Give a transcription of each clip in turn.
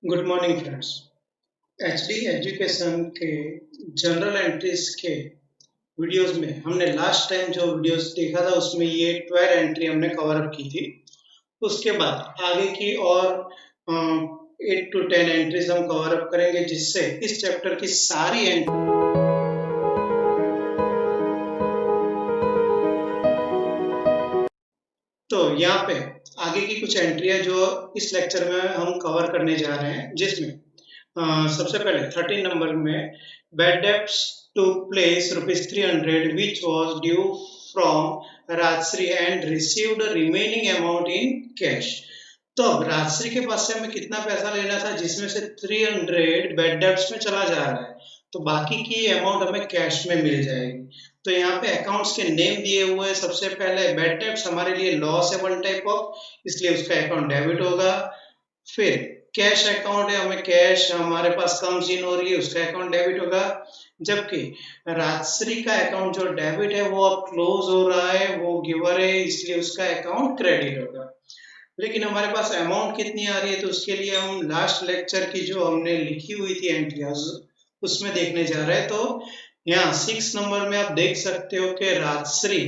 Good morning friends. HD education के general entries के videos में हमने लास्ट टाइम जो वीडियोस देखा था उसमें ये 12 एंट्री हमने कवर अप की थी। उसके बाद आगे की और 8 to 10 एंट्रीज हम कवर अप करेंगे जिससे इस चैप्टर की सारी एंट्री तो यहाँ पे आगे की कुछ एंट्रियां जो इस लेक्चर में हम कवर करने जा रहे हैं जिसमें सबसे पहले 13 नंबर में bad debts to place ₹300 which was due from Rajshree and received remaining amount in cash. तो अब राजश्री के पास से हमें कितना पैसा लेना था जिसमें से 300 बैड डेब्ट्स में चला जा रहा है, तो बाकी की अमाउंट हमें कैश में मिल जाएगी। तो यहाँ पे अकाउंट्स के नेम दिए हुए हैं। सबसे पहले बैड डेब्ट्स हमारे लिए लॉस है वन टाइप ऑफ, इसलिए उसका अकाउंट डेबिट होगा। फिर कैश अकाउंट है, हमें कैश हमारे पास कम इन हो रही है, उसका अकाउंट डेबिट होगा। जबकि राजश्री का अकाउंट जो डेबिट है वो अब क्लोज हो रहा है, वो गिवर है, इसलिए उसका अकाउंट क्रेडिट होगा। लेकिन हमारे पास अमाउंट कितनी आ रही है तो उसके लिए हम लास्ट लेक्चर की जो हमने लिखी हुई थी एंट्रीज उसमें देखने जा रहे हैं। तो यहाँ 6 नंबर में आप देख सकते हो कि राजश्री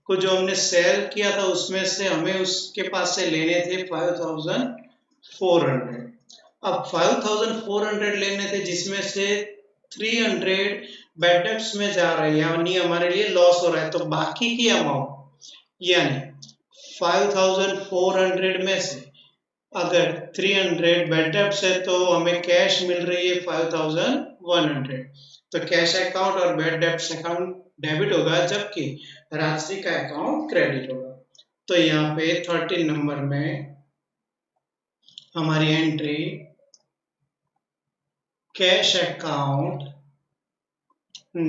को जो हमने सेल किया था उसमें से हमें उसके पास से लेने थे 5400। अब 5400 लेने थे जिसमें से 300 बैड डेब्ट्स में जा रहे हैं, यानी हमारे लिए लॉस हो रहा है। तो बाकी की अमाउंट यानी 5400 में से अगर 300 बैड डेब्ट्स है तो हमें कैश मिल रही है 5100। तो कैश अकाउंट और बैड डेब्ट्स अकाउंट डेबिट होगा जबकि राशि का अकाउंट क्रेडिट होगा। तो यहाँ पे 13 नंबर में हमारी entry cash account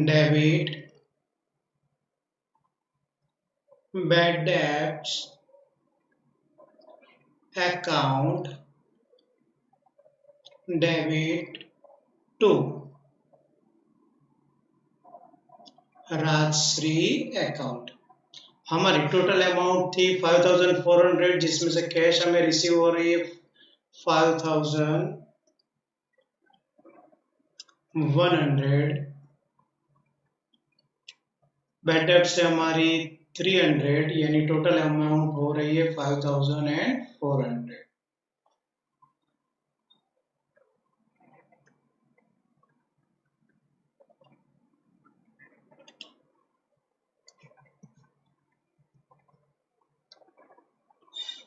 debit bad debts account debit to Rajshree account. हमारी टोटल अमाउंट थी 5400 जिसमें से कैश हमें रिसीव हो रही है 5100, बैड डेब्ट से हमारी 300 यानी टोटल अमाउंट हो रही है 5400।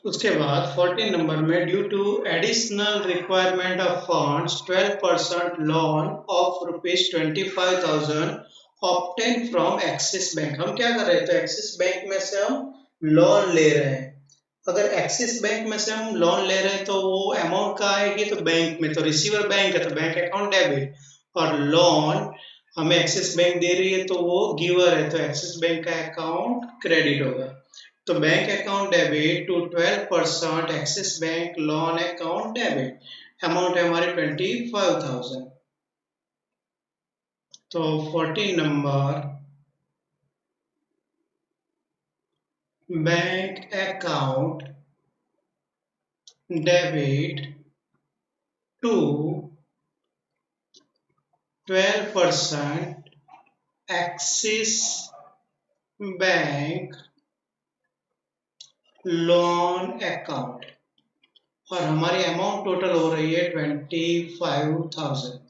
उसके बाद 14 नंबर में due to additional requirement of funds 12% loan of ₹25,000 obtain from Axis Bank. हम क्या कर रहे थे, एक्सिस बैंक में से हम लोन ले रहे हैं। अगर एक्सिस बैंक में से हम लोन ले रहे हैं तो वो अमाउंट कहाँ आएगी, तो बैंक में। तो रिसीवर बैंक है तो बैंक अकाउंट डेबिट, और लोन हमें एक्सिस बैंक दे रही है तो वो गिवर है तो एक्सिस बैंक का अकाउंट क्रेडिट होगा। तो bank account debit to 12% Axis Bank loan account debit, amount है हमारे 25,000। तो 14 number bank account debit to 12% Axis Bank loan account, और हमारी अमाउंट टोटल हो रही है 25,000।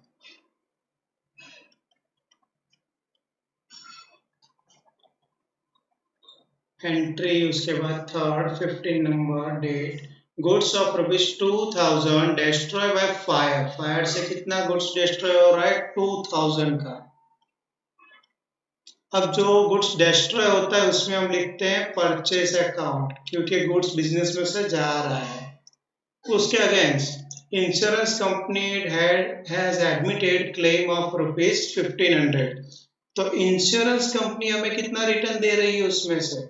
एंट्री उसके बाद third 15 number date goods of ₹2,000 destroy by fire. Fire से कितना गुड्स डिस्ट्रॉय हो रहा है, 2000 का। अब जो गुड्स डिस्ट्रॉय होता है उसमें हम लिखते हैं परचेस अकाउंट क्योंकि गुड्स बिजनेस में से जा रहा है। उसके against insurance company has admitted claim of ₹1,500। तो इंश्योरेंस कंपनी हमें कितना रिटर्न दे रही है उसमें से,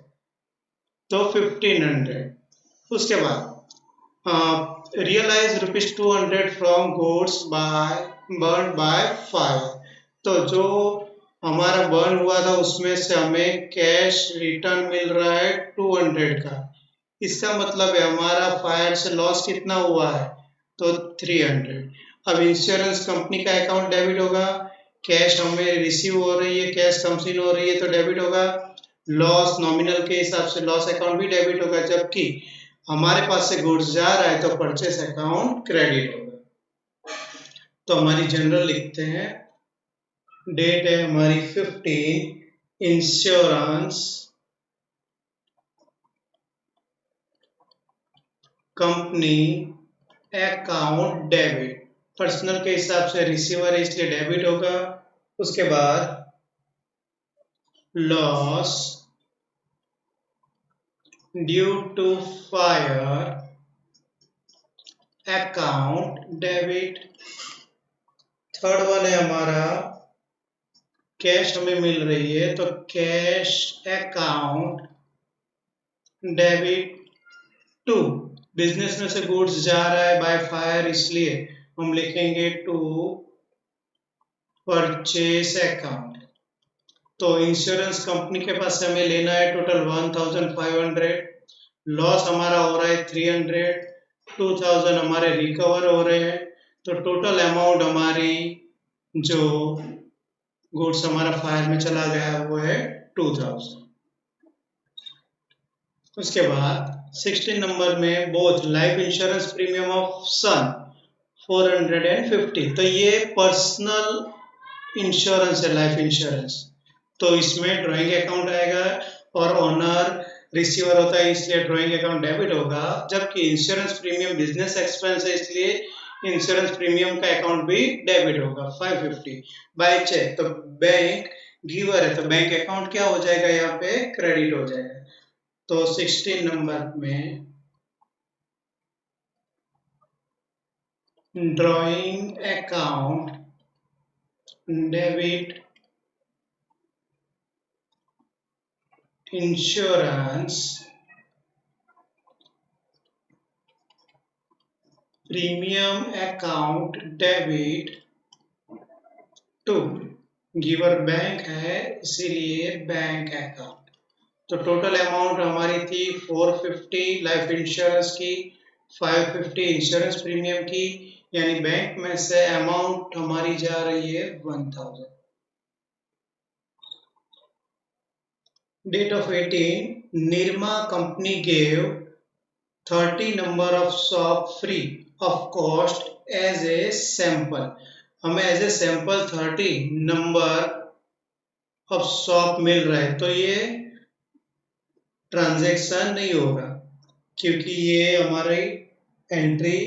तो 1500। उसके बाद realise ₹200 from goods by burn by fire. तो जो हमारा बर्न हुआ था उसमें से हमें कैश रिटर्न मिल रहा है 200 का। इसका मतलब है हमारा फायर से लॉस कितना हुआ है, तो 300। अब इंश्योरेंस कंपनी का अकाउंट डेबिट होगा, कैश हमें रिसीव हो रही है, कैश कंसीन हो रही है तो डेबिट होगा। लॉस नॉमिनल के हिसाब से लॉस अकाउंट भी डेबिट होगा, जबकि हमारे पास से गुड्स जा रहा है तो परचेस अकाउंट क्रेडिट होगा। तो हमारी जनरल लिखते हैं, डेट है हमारी 15, insurance company account debit. Personal के हिसाब से रिसीवर है इसलिए डेबिट होगा। उसके बाद loss due to fire account debit. Third one है हमारा कैश हमें मिल रही है तो cash account debit to. Business में से गुड्स जा रहा है बाय फायर इसलिए हम लिखेंगे टू परचेस अकाउंट। तो इंश्योरेंस कंपनी के पास से हमें लेना है टोटल 1500। लॉस हमारा हो रहा है 300, 2000 हमारे रिकवर हो रहे हैं। तो टोटल अमाउंट हमारी जो गुड्स हमारा फायर में चला गया वो है 2000। उसके बाद 16 नंबर में both life insurance premium of sun 450। तो ये पर्सनल इंश्योरेंस है, लाइफ इंश्योरेंस। तो इसमें ड्राइंग अकाउंट आएगा और ओनर रिसीवर होता है इसलिए ड्राइंग अकाउंट डेबिट होगा, जबकि इंश्योरेंस प्रीमियम बिजनेस एक्सपेंस है इसलिए इंश्योरेंस प्रीमियम का अकाउंट भी डेबिट होगा 550। बाय चेक तो बैंक गिवर है तो बैंक अकाउंट क्या हो जाएगा, यहाँ पे क्रेडिट हो जाएगा। तो 16 नंबर में drawing account debit insurance premium account debit to. Giver bank है इसीलिए बैंक अकाउंट। तो टोटल अमाउंट हमारी थी 450 लाइफ इंश्योरेंस की, 550 इंश्योरेंस प्रीमियम की, यानी बैंक में से अमाउंट हमारी जा रही है 1000। Date of 18, Nirma company gave 30 number of shop free of cost as a sample। हमें as a sample 30 number of shop मिल रहा है तो ये ट्रांजैक्शन नहीं होगा क्योंकि ये हमारी एंट्री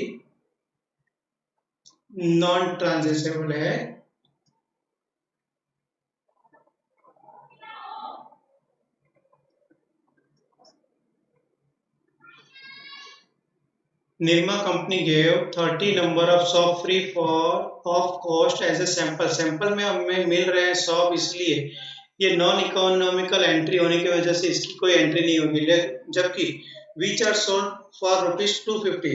नॉन ट्रांजेक्शनेबल है। Nirma company gave 30 number of shop free for of cost as a sample। Sample में हमें मिल रहे हैं शॉप इसलिए ये नॉन इकोनॉमिकल एंट्री होने की वजह से इसकी कोई एंट्री नहीं होगी। जबकि विच आर सोल्ड फॉर ₹250,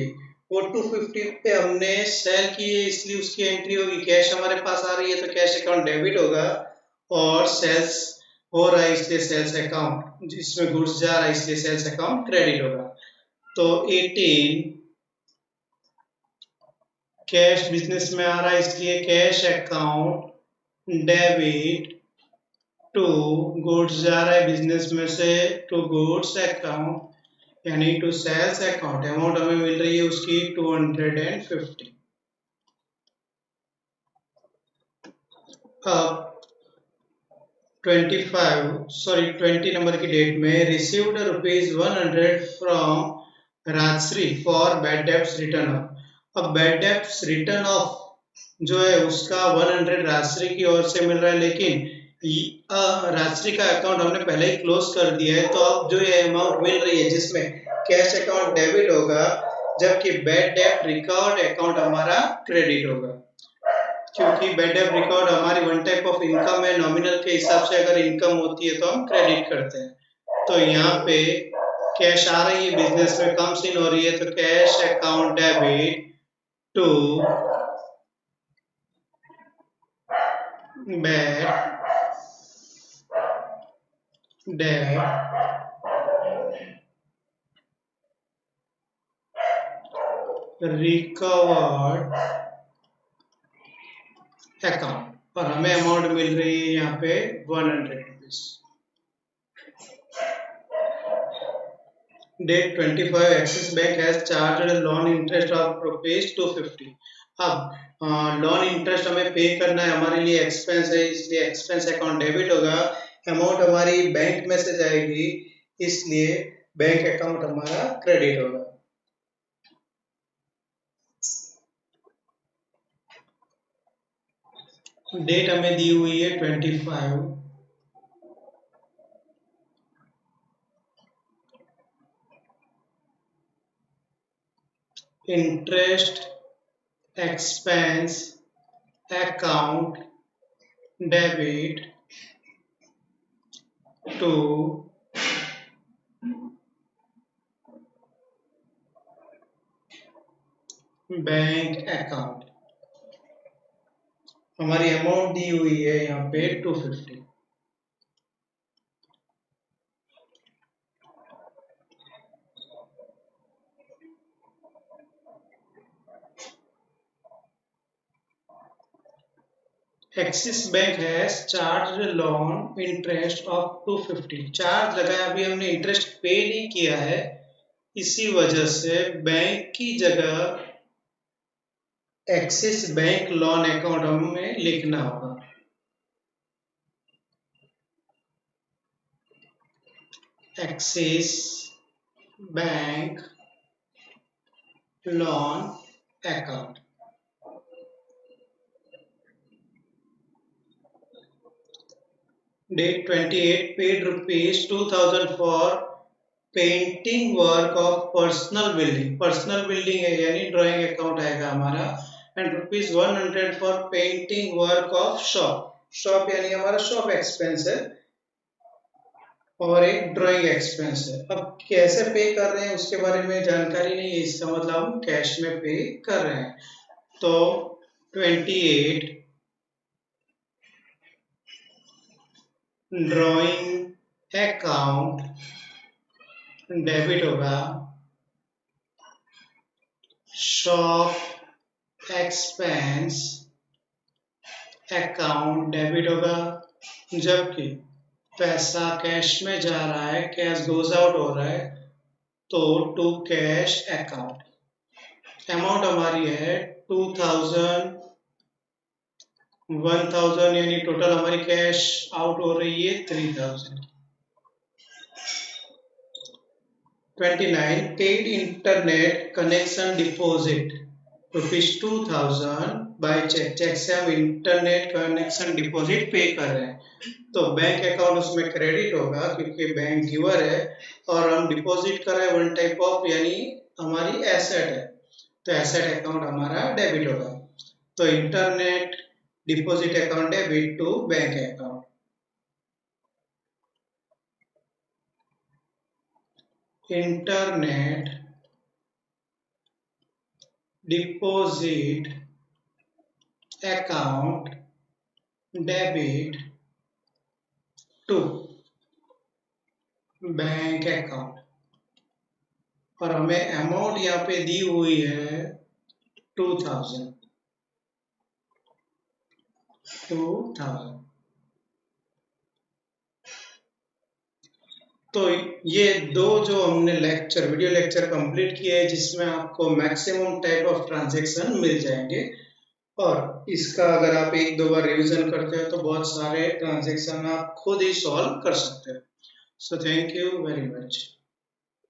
वो 250 पे हमने सेल किए इसलिए उसकी एंट्री होगी। कैश हमारे पास आ रही है तो कैश अकाउंट डेबिट होगा और सेल्स हो रहा है इसलिए सेल्स अकाउंट, जिसमें गुड्स जा रहा है इसलिए सेल्स अकाउंट क्रेडिट होगा। तो 18 कैश बिजनेस में आ रहा है इसलिए cash account debit to. Goods जा रहा है बिजनेस में से टू गुड्स अकाउंट यानी टू सेल्स अकाउंट। अमाउंट हमें मिल रही है उसकी 250। अब 20 नंबर की डेट में received ₹100 from Rajshree for bad debts written off. अब बैड डेब्ट्स रिटर्न ऑफ जो है उसका 100 राजश्री की ओर से मिल रहा है, लेकिन राजश्री का अकाउंट हमने पहले ही क्लोज कर दिया है। तो अब जो ये अमाउंट मिल रही है जिसमें कैश अकाउंट डेबिट होगा जबकि बैड डेब्ट रिकॉर्ड अकाउंट हमारा क्रेडिट होगा, क्योंकि बैड डेब्ट रिकॉर्ड हमारी वन टाइप ऑफ इनकम है। नॉमिनल के हिसाब से अगर इनकम होती है तो हम क्रेडिट करते हैं। तो यहाँ पे कैश आ रही है बिजनेस में कम सीन हो रही है तो cash account debit to bad डेब्ट रिकवर्ड अकाउंट और हमें अमाउंट मिल रही है यहाँ पे 100 rupees. Date 25 Axis Bank has charged loan interest of rupees 250। अब लोन इंटरेस्ट हमें पे करना है, हमारे लिए एक्सपेंस है, इसलिए एक्सपेंस अकाउंट डेबिट होगा। अमाउंट हमारी बैंक में से जाएगी, इसलिए बैंक अकाउंट हमारा क्रेडिट होगा। डेट हमें दी हुई है 25। Interest expense account debit to bank account. हमारी अमाउंट दी हुई है यहाँ पे 250। Axis Bank has charge loan interest of 250। Charge लगाया, अभी हमने इंटरेस्ट पे नहीं किया है, इसी वजह से बैंक की जगह एक्सिस बैंक लोन अकाउंट हमें लिखना होगा। Axis Bank loan account. Date 28 paid rupees 2000 for painting work of personal building. Personal building है यानी ड्राइंग अकाउंट आएगा हमारा। And rupees 100 for painting work of shop. Shop यानी हमारा शॉप एक्सपेंस है और एक ड्राइंग एक्सपेंस है। अब कैसे पे कर रहे हैं उसके बारे में जानकारी नहीं है, इसका मतलब हम कैश में पे कर रहे हैं। तो 28 ड्राइंग अकाउंट डेबिट होगा, शॉप एक्सपेंस अकाउंट डेबिट होगा, जबकि पैसा कैश में जा रहा है, कैश गोज आउट हो रहा है, तो टू कैश अकाउंट। अमाउंट हमारी है 2000, 1000 यानी टोटल हमारी कैश आउट हो रही है 3000। 29 paid internet connection deposit rupees 2000 by cheque. Cheque से हम इंटरनेट कनेक्शन डिपॉजिट पे कर रहे हैं, तो बैंक अकाउंट उसमें क्रेडिट होगा क्योंकि बैंक गिवर है और हम डिपॉजिट कर रहे हैं वन टाइप ऑफ, यानी हमारी एसेट है, तो एसेट अकाउंट हमारा डेबिट होगा। तो internet deposit account debit to bank account. Internet deposit account debit to bank account. और हमें अमाउंट यहाँ पे दी हुई है 2000। तो ये दो जो हमने वीडियो लेक्चर कंप्लीट किए हैं, जिसमें आपको मैक्सिमम टाइप ऑफ ट्रांजैक्शन मिल जाएंगे और इसका अगर आप एक दो बार रिवीजन करते हो तो बहुत सारे ट्रांजैक्शन आप खुद ही सॉल्व कर सकते हो। So thank you very much.